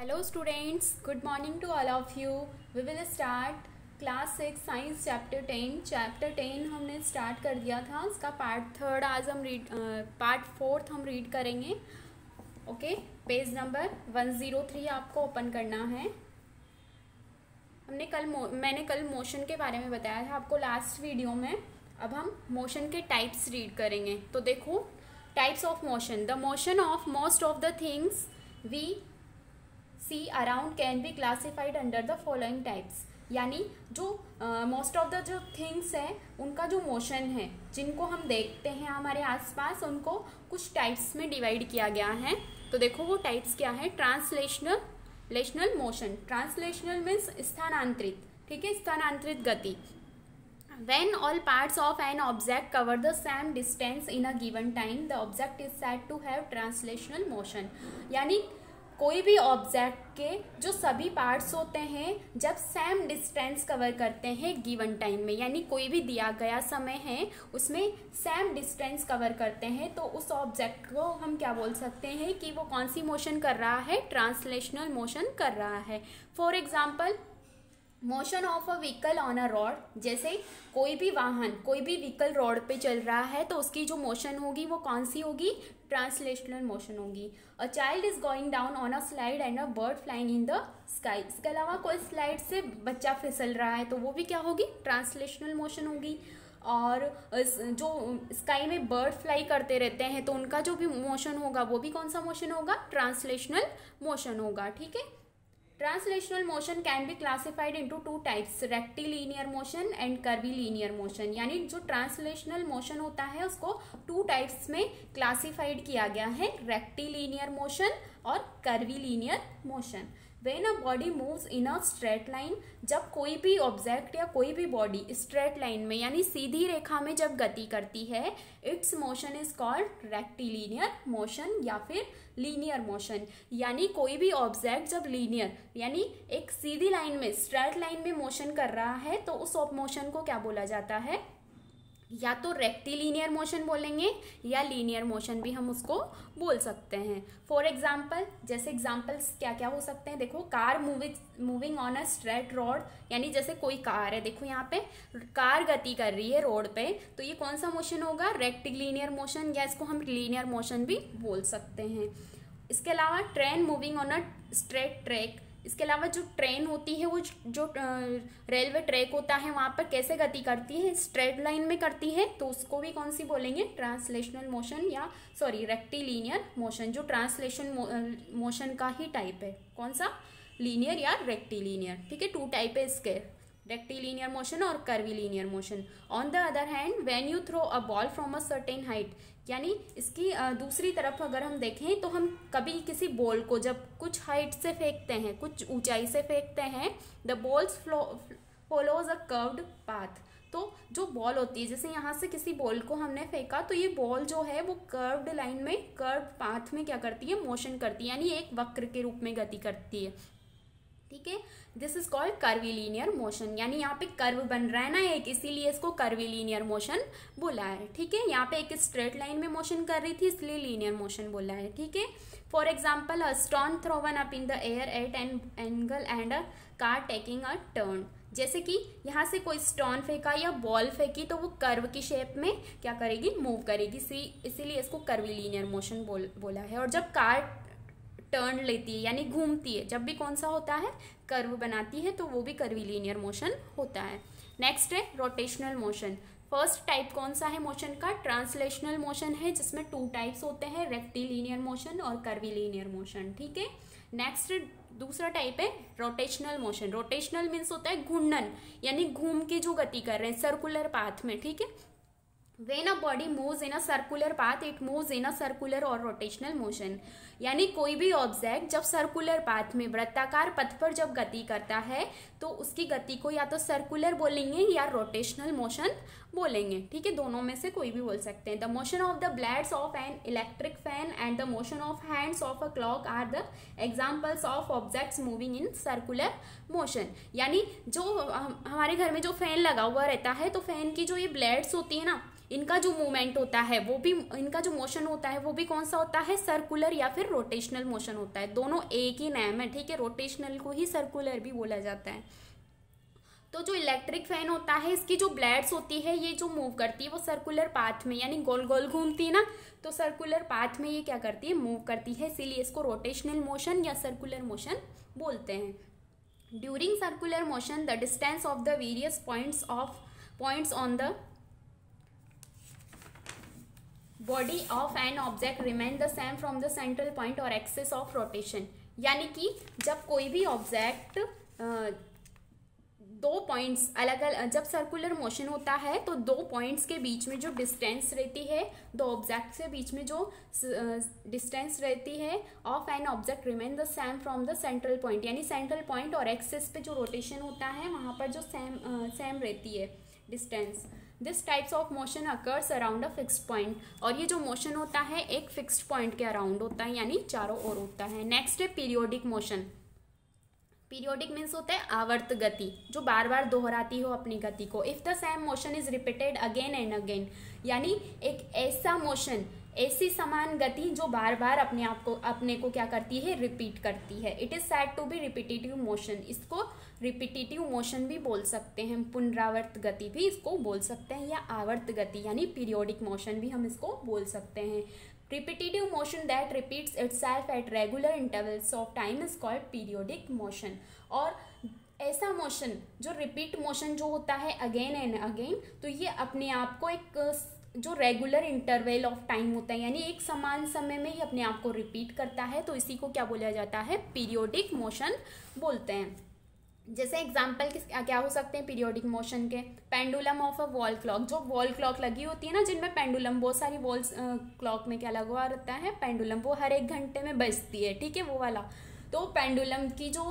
Hello students, good morning to all of you. We will start class 6 science chapter 10. Chapter 10 हमने start कर दिया था, उसका part 3 आज हम पार्ट 4 हम रीड करेंगे. ओके, पेज नंबर 103 आपको ओपन करना है. मैंने कल मोशन के बारे में बताया था आपको लास्ट वीडियो में. अब हम मोशन के टाइप्स रीड करेंगे. तो देखो, types of motion. The motion of most of the things we see around can be classified under the following types. यानी जो मोस्ट ऑफ द जो थिंग्स है उनका जो मोशन है, जिनको हम देखते हैं हमारे आसपास, उनको कुछ टाइप्स में डिवाइड किया गया है. तो देखो वो टाइप्स क्या है. Translational motion. ट्रांसलेशनल मीन्स स्थानांतरित. ठीक है, स्थानांतरित गति. When all parts of an object cover the same distance in a given time, the object is said to have translational motion. यानी कोई भी ऑब्जेक्ट के जो सभी पार्ट्स होते हैं जब सेम डिस्टेंस कवर करते हैं गिवन टाइम में, यानी कोई भी दिया गया समय है उसमें सेम डिस्टेंस कवर करते हैं, तो उस ऑब्जेक्ट को हम क्या बोल सकते हैं कि वो कौन सी मोशन कर रहा है, ट्रांसलेशनल मोशन कर रहा है. For example, motion of a vehicle on a road. जैसे कोई भी वाहन, कोई भी व्हीकल रोड पे चल रहा है तो उसकी जो मोशन होगी वो कौन सी होगी, ट्रांसलेशनल मोशन होगी. A child is going down on a slide and a bird flying in the sky. इसके अलावा कोई स्लाइड से बच्चा फिसल रहा है तो वो भी क्या होगी, ट्रांसलेशनल मोशन होगी. और जो स्काई में बर्ड फ्लाई करते रहते हैं तो उनका जो भी मोशन होगा वो भी कौन सा मोशन होगा, ट्रांसलेशनल मोशन होगा. ठीक है. Translational motion can be classified into two types, rectilinear motion and curvilinear motion. यानी जो ट्रांसलेशनल मोशन होता है उसको टू टाइप्स में क्लासिफाइड किया गया है, रेक्टिलिनियर मोशन और curvilinear motion. When a body moves in a straight line, जब कोई भी ऑब्जेक्ट या कोई भी बॉडी स्ट्रेट लाइन में यानी सीधी रेखा में जब गति करती है, its motion is called rectilinear motion या फिर लीनियर मोशन. यानी कोई भी ऑब्जेक्ट जब लीनियर यानी एक सीधी लाइन में, स्ट्रेट लाइन में मोशन कर रहा है तो उस मोशन को क्या बोला जाता है, या तो रेक्टिलिनियर मोशन बोलेंगे या लीनियर मोशन भी हम उसको बोल सकते हैं. फॉर एग्जाम्पल, जैसे एग्जाम्पल्स क्या क्या हो सकते हैं. देखो, car moving on a straight road. यानी जैसे कोई कार है, देखो यहाँ पे कार गति कर रही है रोड पे, तो ये कौन सा मोशन होगा, रेक्टिलिनियर मोशन, या इसको हम लीनियर मोशन भी बोल सकते हैं. इसके अलावा train moving on a straight track. इसके अलावा जो ट्रेन होती है वो जो रेलवे ट्रैक होता है वहाँ पर कैसे गति करती है, स्ट्रेट लाइन में करती है, तो उसको भी कौन सी बोलेंगे, ट्रांसलेशनल मोशन या रेक्टिलिनियर मोशन, जो ट्रांसलेशन मोशन का ही टाइप है. कौन सा, लीनियर या रेक्टिलिनियर. ठीक है, टू टाइप है इसके, रेक्टिलिनियर मोशन और curvilinear motion. On the other hand, when you throw a ball from a certain height. यानी इसकी दूसरी तरफ अगर हम देखें तो हम कभी किसी बॉल को जब कुछ हाइट से फेंकते हैं, कुछ ऊंचाई से फेंकते हैं, the balls follows a curved path. तो जो बॉल होती है, जैसे यहाँ से किसी बॉल को हमने फेंका तो ये बॉल जो है वो कर्व्ड लाइन में, कर्व्ड पाथ में क्या करती है, मोशन करती है, यानी एक वक्र के रूप में गति करती है. ठीक है, this is called curvilinear motion. यानी यहाँ पे कर्व बन रहा है ना एक, इसीलिए इसको कर्विलिनियर मोशन बोला है. ठीक है, यहाँ पे एक स्ट्रेट लाइन में मोशन कर रही थी इसलिए लीनियर मोशन बोला है. ठीक है. For example, a stone thrown up in the air at an angle and a car taking a turn. जैसे कि यहाँ से कोई स्टोन फेंका या बॉल फेंकी तो वो कर्व की शेप में क्या करेगी, मूव करेगी, इसीलिए इसको कर्विलिनियर मोशन बोला है. और जब कार टर्न लेती है यानी घूमती है, जब भी कौन सा होता है, कर्व बनाती है, तो वो भी कर्विलिनियर मोशन होता है. नेक्स्ट है रोटेशनल मोशन. फर्स्ट टाइप कौन सा है मोशन का, ट्रांसलेशनल मोशन है, जिसमें टू टाइप्स होते हैं, रेक्टिलिनियर मोशन और कर्विलिनियर मोशन. ठीक है. नेक्स्ट दूसरा टाइप है रोटेशनल मोशन. रोटेशनल मीन्स होता है घूर्णन, यानी घूम के जो गति कर रहे हैं सर्कुलर पाथ में. ठीक है. When a body moves in a circular path, it moves in a circular or rotational motion. यानी कोई भी ऑब्जेक्ट जब सर्कुलर पाथ में, वृत्ताकार पथ पर जब गति करता है तो उसकी गति को या तो सर्कुलर बोलेंगे या रोटेशनल मोशन बोलेंगे. ठीक है, दोनों में से कोई भी बोल सकते हैं. The motion of the blades of an electric fan and the motion of hands of a clock are the examples of objects moving in circular motion. यानी जो हमारे घर में जो फैन लगा हुआ रहता है तो फैन की जो ये ब्लेड्स होती है ना, इनका जो मूवमेंट होता है वो भी, इनका जो मोशन होता है वो भी कौन सा होता है, सर्कुलर या फिर रोटेशनल मोशन होता है। दोनों एक ही नेम है, ठीक है, रोटेशनल को ही सर्कुलर भी बोला जाता है। तो जो इलेक्ट्रिक फैन होता है, इसकी जो ब्लेड्स होती है ये जो मूव करती है वो सर्कुलर पाथ में, यानी गोल गोल घूमती है ना, तो सर्कुलर पाथ में ये क्या करती है, मूव करती है, इसीलिए इसको रोटेशनल मोशन या सर्कुलर मोशन बोलते हैं। During circular motion the distance of the various points on the body of an object remain the same from the central point और एक्सिस ऑफ रोटेशन। यानी कि जब कोई भी ऑब्जेक्ट दो पॉइंट्स अलग अलग, जब सर्कुलर मोशन होता है तो दो पॉइंट्स के बीच में जो डिस्टेंस रहती है, दो ऑब्जेक्ट्स के बीच में जो डिस्टेंस रहती है of an object remain the same from the central point, यानी सेंट्रल पॉइंट और एक्सिस पे जो रोटेशन होता है वहाँ पर जो सेम रहती है distance. This types of motion occurs around a fixed point, और ये जो मोशन होता है एक फिक्स्ड पॉइंट के अराउंड होता है, यानी चारों ओर होता है। नेक्स्ट है पीरियोडिक मोशन। पीरियोडिक मीन्स होता है आवर्त गति, जो बार बार दोहराती हो अपनी गति को। If the same motion is repeated again and again, यानी एक ऐसा मोशन, ऐसी समान गति जो बार बार अपने को क्या करती है, रिपीट करती है। It is said to be repetitive motion, इसको रिपीटेटिव मोशन भी बोल सकते हैं, पुनरावर्त गति भी इसको बोल सकते हैं, या आवर्त गति यानी पीरियोडिक मोशन भी हम इसको बोल सकते हैं। Repetitive motion that repeats itself at regular intervals of time is called periodic motion। और ऐसा मोशन जो रिपीट मोशन जो होता है अगेन एंड अगेन, तो ये अपने आप को एक जो रेगुलर इंटरवल ऑफ टाइम होता है, यानी एक समान समय में ही अपने आप को रिपीट करता है, तो इसी को क्या बोला जाता है, पीरियोडिक मोशन बोलते हैं। जैसे एग्जाम्पल क्या हो सकते हैं पीरियोडिक मोशन के, pendulum of a wall clock, जो वॉल क्लॉक लगी होती है ना जिनमें पेंडुलम, बहुत सारी वॉल्स क्लॉक में क्या लगा रहता है, पेंडुलम, वो हर एक घंटे में बजती है, ठीक है, वो वाला। तो पेंडुलम की जो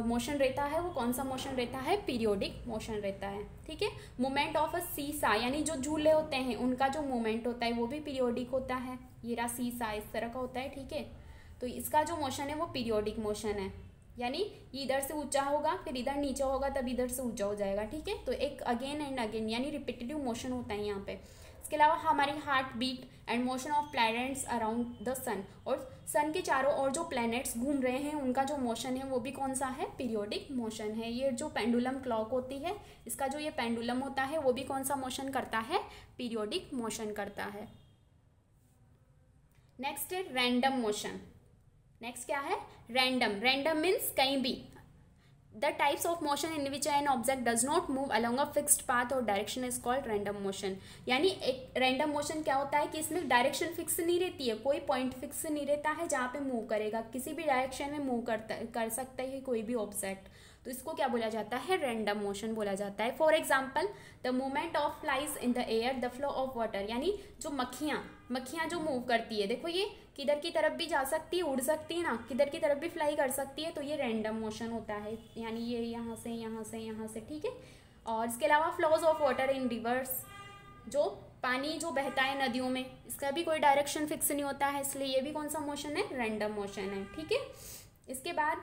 मोशन रहता है वो कौन सा मोशन रहता है, पीरियोडिक मोशन रहता है, ठीक है। मूवमेंट ऑफ अ सीसा, यानी जो झूले होते हैं उनका जो मूवमेंट होता है वो भी पीरियोडिक होता है। ये रहा सीसा, इस तरह का होता है, ठीक है, तो इसका जो मोशन है वो पीरियोडिक मोशन है, यानी ये इधर से ऊंचा होगा फिर इधर नीचा होगा तब इधर से ऊंचा हो जाएगा, ठीक है। तो एक अगेन एंड अगेन यानी रिपीटेटिव मोशन होता है यहाँ पे। इसके अलावा हमारी heartbeat and motion of planets around the sun, और सन के चारों ओर जो प्लैनेट्स घूम रहे हैं उनका जो मोशन है वो भी कौन सा है, पीरियोडिक मोशन है। ये जो पेंडुलम क्लॉक होती है, इसका जो ये पेंडुलम होता है वो भी कौन सा मोशन करता है, पीरियोडिक मोशन करता है। नेक्स्ट है रैंडम मोशन। नेक्स्ट क्या है, रैंडम। रैंडम मीन्स कहीं भी। The types of motion in which an object does not move along a fixed path और direction is called random motion. यानी एक रैंडम मोशन क्या होता है कि इसमें डायरेक्शन फिक्स नहीं रहती है, कोई पॉइंट फिक्स नहीं रहता है जहाँ पे मूव करेगा, किसी भी डायरेक्शन में मूव कर सकता है कोई भी ऑब्जेक्ट, तो इसको क्या बोला जाता है, रैंडम मोशन बोला जाता है। For example the movement of flies in the air, the flow of water, यानी जो मक्खियाँ जो मूव करती है, देखो ये किधर की तरफ भी जा सकती है, उड़ सकती है ना, किधर की तरफ भी फ्लाई कर सकती है, तो ये रैंडम मोशन होता है, यानी ये यहाँ से यहाँ से यहाँ से, ठीक है। और इसके अलावा flows of water in reverse, जो पानी जो बहता है नदियों में, इसका भी कोई डायरेक्शन फिक्स नहीं होता है, इसलिए ये भी कौन सा मोशन है, रैंडम मोशन है, ठीक है। इसके बाद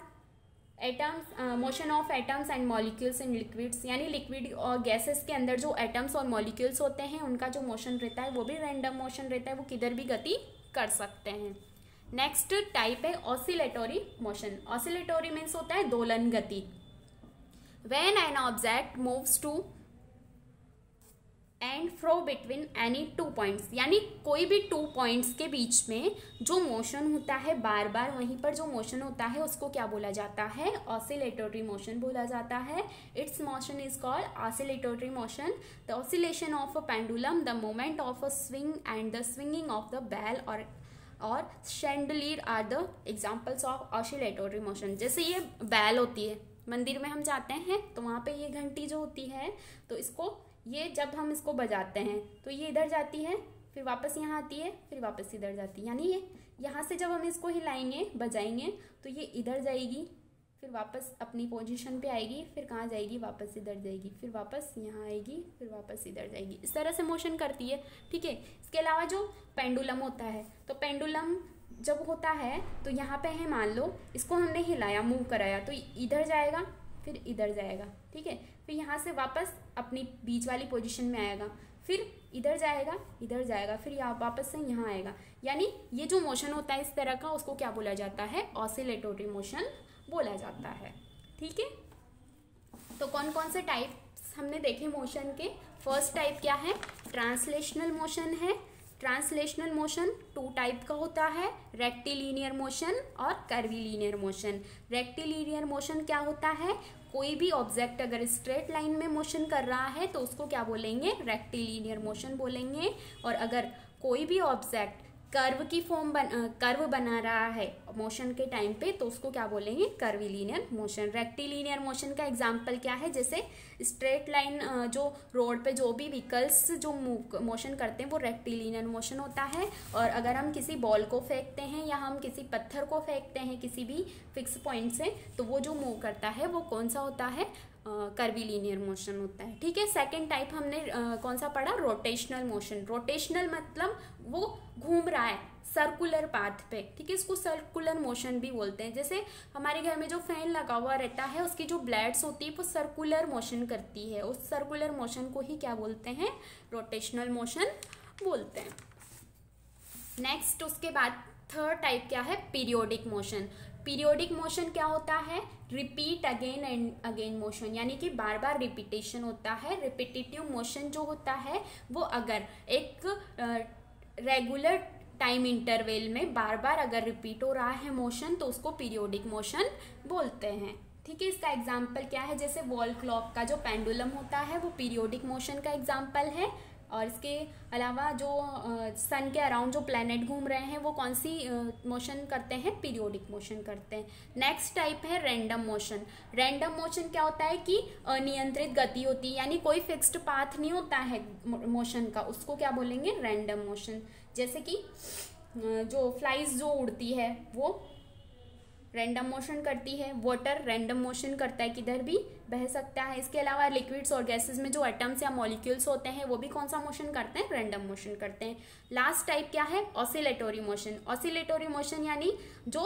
atoms, motion of atoms and molecules in liquids, यानी लिक्विड और गैसेस के अंदर जो एटम्स और मॉलिक्यूल्स होते हैं उनका जो मोशन रहता है वो भी रैंडम मोशन रहता है, वो किधर भी गति कर सकते हैं। नेक्स्ट टाइप है ऑसिलेटरी मोशन। ऑसिलेटरी मीन्स होता है दोलन गति। When an object moves to and fro between any two points, यानी कोई भी टू पॉइंट्स के बीच में जो मोशन होता है बार बार वहीं पर जो मोशन होता है उसको क्या बोला जाता है, ऑसिलेटरी मोशन बोला जाता है। Its motion is called oscillatory motion. The oscillation of a pendulum, the moment of a swing and the swinging of the bell और chandelier are the examples of oscillatory motion. जैसे ये bell होती है, मंदिर में हम जाते हैं तो वहाँ पे ये घंटी जो होती है, तो इसको ये जब हम इसको बजाते हैं तो ये इधर जाती है, फिर वापस यहाँ आती है, फिर वापस इधर जाती है, यानी ये यहाँ से जब हम इसको हिलाएंगे बजाएंगे तो ये इधर जाएगी, फिर वापस अपनी पोजीशन पे आएगी, फिर कहाँ जाएगी, वापस इधर जाएगी, फिर वापस यहाँ आएगी, फिर वापस इधर जाएगी, इस तरह से मोशन करती है, ठीक है। इसके अलावा जो पेंडुलम होता है, तो पेंडुलम जब होता है तो यहाँ पे है, मान लो इसको हमने हिलाया, मूव कराया, तो इधर जाएगा फिर इधर जाएगा, ठीक है, फिर यहाँ से वापस अपनी बीच वाली पोजीशन में आएगा, फिर इधर जाएगा, फिर यहाँ वापस से यहाँ आएगा। यानी ये जो मोशन होता है इस तरह का, उसको क्या बोला जाता है? ऑसिलेटरी मोशन बोला जाता है। ठीक है, तो कौन कौन से टाइप्स हमने देखे मोशन के? फर्स्ट टाइप क्या है? ट्रांसलेशनल मोशन है। ट्रांसलेशनल मोशन 2 टाइप का होता है, रेक्टिलिनियर मोशन और कर्वीलिनियर मोशन। रेक्टिलिनियर मोशन क्या होता है? कोई भी ऑब्जेक्ट अगर स्ट्रेट लाइन में मोशन कर रहा है तो उसको क्या बोलेंगे? रेक्टिलिनियर मोशन बोलेंगे। और अगर कोई भी ऑब्जेक्ट कर्व बना रहा है मोशन के टाइम पे तो उसको क्या बोलेंगे? Curvilinear motion. रेक्टिलिनियर मोशन का एग्जांपल क्या है? जैसे स्ट्रेट लाइन जो रोड पे जो भी व्हीकल्स जो मोशन करते हैं वो रेक्टिलिनियर मोशन होता है। और अगर हम किसी बॉल को फेंकते हैं या हम किसी पत्थर को फेंकते हैं किसी भी फिक्स पॉइंट से, तो वो जो मूव करता है वो कौन सा होता है? कर्वीलिनियर मोशन होता है। ठीक है, सेकंड टाइप हमने कौन सा पढ़ा? Rotational motion. रोटेशनल मतलब वो घूम रहा है सर्कुलर पाथ पे। ठीक है, इसको सर्कुलर मोशन भी बोलते हैं। जैसे हमारे घर में जो फैन लगा हुआ रहता है उसकी जो ब्लेड्स होती है वो सर्कुलर मोशन करती है, उस सर्कुलर मोशन को ही क्या बोलते हैं? रोटेशनल मोशन बोलते हैं। नेक्स्ट उसके बाद थर्ड टाइप क्या है? Periodic motion. पीरियोडिक मोशन क्या होता है? Repeat again and again motion, यानी कि बार बार रिपीटेशन होता है। रिपीटेटिव मोशन जो होता है वो अगर एक रेगुलर टाइम इंटरवल में बार बार अगर रिपीट हो रहा है मोशन तो उसको पीरियोडिक मोशन बोलते हैं। ठीक है, इसका एग्जाम्पल क्या है? जैसे वॉल क्लॉक का जो पेंडुलम होता है वो पीरियोडिक मोशन का एग्जाम्पल है। और इसके अलावा जो सन के अराउंड जो प्लैनेट घूम रहे हैं वो कौन सी मोशन करते हैं? पीरियोडिक मोशन करते हैं। नेक्स्ट टाइप है रैंडम मोशन। रैंडम मोशन क्या होता है कि अनियंत्रित गति होती है, यानी कोई फिक्स्ड पाथ नहीं होता है मोशन का, उसको क्या बोलेंगे? Random motion. जैसे कि जो फ्लाइज जो उड़ती है वो रैंडम मोशन करती है, वाटर रैंडम मोशन करता है, किधर भी बह सकता है। इसके अलावा लिक्विड्स और गैसेस में जो एटम्स या मॉलिक्यूल्स होते हैं वो भी कौन सा मोशन करते हैं? रैंडम मोशन करते हैं। लास्ट टाइप क्या है? Oscillatory motion. ऑसिलेटरी मोशन यानी जो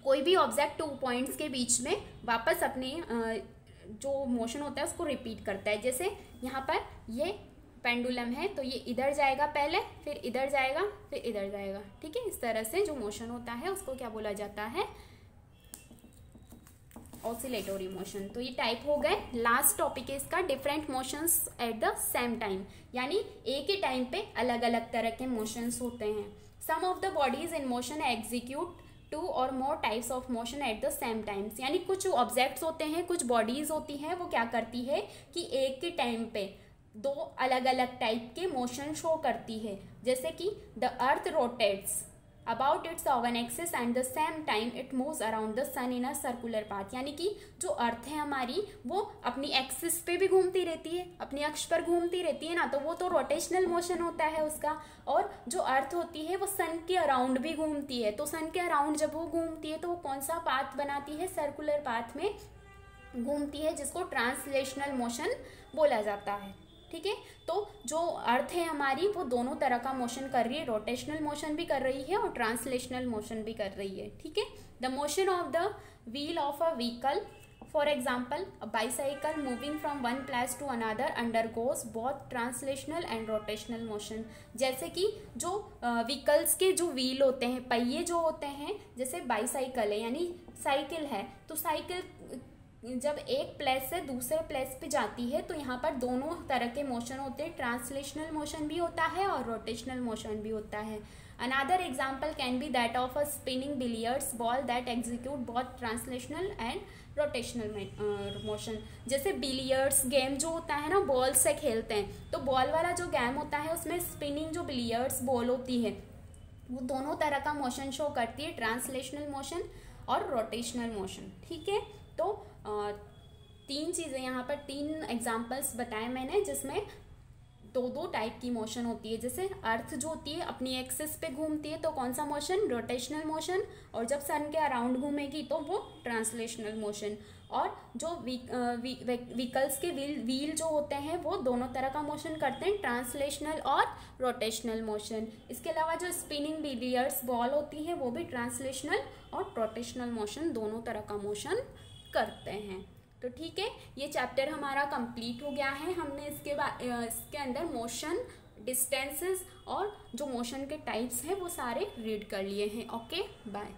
कोई भी ऑब्जेक्ट 2 पॉइंट्स के बीच में वापस अपने जो मोशन होता है उसको रिपीट करता है। जैसे यहाँ पर ये पेंडुलम है तो ये इधर जाएगा पहले, फिर इधर जाएगा, फिर इधर जाएगा। ठीक है, इस तरह से जो मोशन होता है उसको क्या बोला जाता है? Oscillatory motion. तो ये टाइप हो गए। लास्ट टॉपिक है इसका different motions eight the same time, यानी एक ही टाइम पे अलग अलग तरह के मोशंस होते हैं। Some of the bodies in motion execute 2 और more types of motion at the same times, यानी कुछ ऑब्जेक्ट्स होते हैं, कुछ बॉडीज होती हैं, वो क्या करती है कि एक ही टाइम पे 2 अलग अलग टाइप के मोशन शो करती है। जैसे कि the earth rotates about its own axis and the same time it moves around the sun in a circular path, यानी कि जो अर्थ है हमारी वो अपनी एक्सिस पे भी घूमती रहती है, अपनी अक्ष पर घूमती रहती है ना, तो वो तो रोटेशनल मोशन होता है उसका। और जो अर्थ होती है वो सन के अराउंड भी घूमती है, तो सन के अराउंड जब वो घूमती है तो वो कौन सा पाथ बनाती है? सर्कुलर पाथ में घूमती है, जिसको ट्रांसलेशनल मोशन बोला जाता है। ठीक है, तो जो अर्थ है हमारी वो दोनों तरह का मोशन कर रही है, रोटेशनल मोशन भी कर रही है और ट्रांसलेशनल मोशन भी कर रही है। ठीक है, the motion of the wheel of a vehicle, for example a bicycle moving from one place to another undergoes both translational and rotational motion. जैसे कि जो व्हीकल्स के जो व्हील होते हैं, पहिए जो होते हैं, जैसे बाईसाइकिल है यानी साइकिल है, तो साइकिल जब एक प्लेस से दूसरे प्लेस पे जाती है तो यहाँ पर दोनों तरह के मोशन होते हैं, ट्रांसलेशनल मोशन भी होता है और रोटेशनल मोशन भी होता है। Another example can be that of a spinning billiards ball that execute both translational and rotational motion. जैसे बिलियर्ड्स गेम जो होता है ना, बॉल से खेलते हैं, तो बॉल वाला जो गेम होता है उसमें स्पिनिंग जो बिलियर्ड्स बॉल होती है वो दोनों तरह का मोशन शो करती है, ट्रांसलेशनल मोशन और रोटेशनल मोशन। ठीक है, तो 3 चीज़ें यहाँ पर 3 एग्जाम्पल्स बताए मैंने, जिसमें 2 टाइप की मोशन होती है। जैसे अर्थ जो होती है अपनी एक्सिस पे घूमती है तो कौन सा मोशन? Rotational motion. और जब सन के अराउंड घूमेगी तो वो ट्रांसलेशनल मोशन। और जो व्हीकल्स के व्हील जो होते हैं वो दोनों तरह का मोशन करते हैं, ट्रांसलेशनल और रोटेशनल मोशन। इसके अलावा जो स्पिनिंग बिलियर्ड्स बॉल होती है वो भी ट्रांसलेशनल और रोटेशनल मोशन दोनों तरह का मोशन करते हैं। तो ठीक है, ये चैप्टर हमारा कंप्लीट हो गया है। हमने इसके अंदर मोशन, डिस्टेंसेस और जो मोशन के टाइप्स हैं वो सारे रीड कर लिए हैं। Okay, bye.